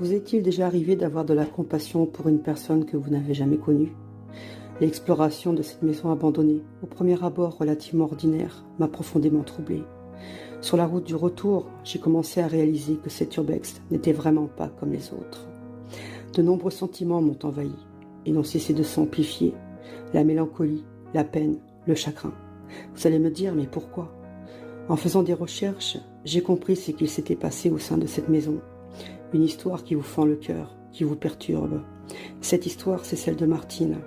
Vous est-il déjà arrivé d'avoir de la compassion pour une personne que vous n'avez jamais connue? L'exploration de cette maison abandonnée, au premier abord relativement ordinaire, m'a profondément troublé. Sur la route du retour, j'ai commencé à réaliser que cet urbex n'était vraiment pas comme les autres. De nombreux sentiments m'ont envahi et n'ont cessé de s'amplifier. La mélancolie, la peine, le chagrin. Vous allez me dire, mais pourquoi? En faisant des recherches, j'ai compris ce qu'il s'était passé au sein de cette maison. Une histoire qui vous fend le cœur, qui vous perturbe. Cette histoire, c'est celle de Martine.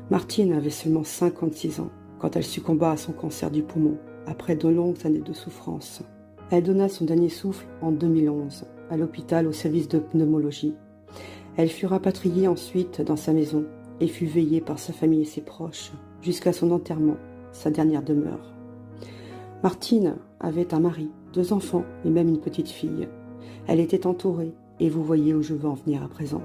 Martine avait seulement 56 ans quand elle succomba à son cancer du poumon, après de longues années de souffrance. Elle donna son dernier souffle en 2011, à l'hôpital au service de pneumologie. Elle fut rapatriée ensuite dans sa maison et fut veillée par sa famille et ses proches, jusqu'à son enterrement, sa dernière demeure. Martine avait un mari, 2 enfants et même une petite fille. Elle était entourée, et vous voyez où je veux en venir à présent.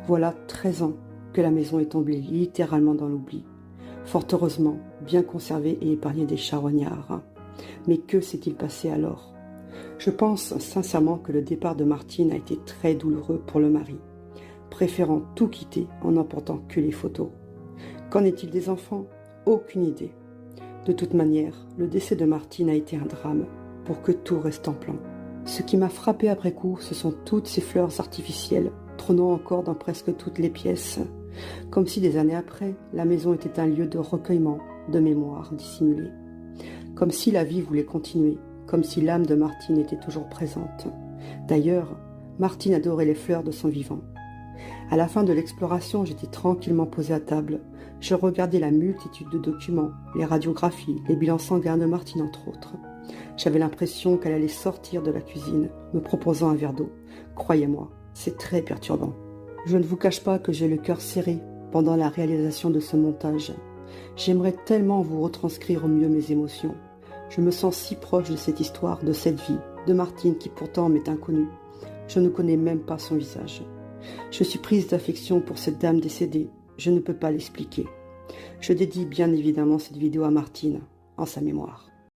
Voilà 13 ans que la maison est tombée littéralement dans l'oubli. Fort heureusement, bien conservée et épargnée des charognards. Mais que s'est-il passé alors? Je pense sincèrement que le départ de Martine a été très douloureux pour le mari, préférant tout quitter en n'emportant que les photos. Qu'en est-il des enfants? Aucune idée. De toute manière, le décès de Martine a été un drame, pour que tout reste en plan. Ce qui m'a frappé après coup, ce sont toutes ces fleurs artificielles, trônant encore dans presque toutes les pièces, comme si des années après, la maison était un lieu de recueillement, de mémoire dissimulée. Comme si la vie voulait continuer, comme si l'âme de Martine était toujours présente. D'ailleurs, Martine adorait les fleurs de son vivant. À la fin de l'exploration, j'étais tranquillement posée à table. Je regardais la multitude de documents, les radiographies, les bilans sanguins de Martine entre autres. J'avais l'impression qu'elle allait sortir de la cuisine, me proposant un verre d'eau. Croyez-moi, c'est très perturbant. Je ne vous cache pas que j'ai le cœur serré pendant la réalisation de ce montage. J'aimerais tellement vous retranscrire au mieux mes émotions. Je me sens si proche de cette histoire, de cette vie, de Martine qui pourtant m'est inconnue. Je ne connais même pas son visage. Je suis prise d'affection pour cette dame décédée. Je ne peux pas l'expliquer. Je dédie bien évidemment cette vidéo à Martine, en sa mémoire.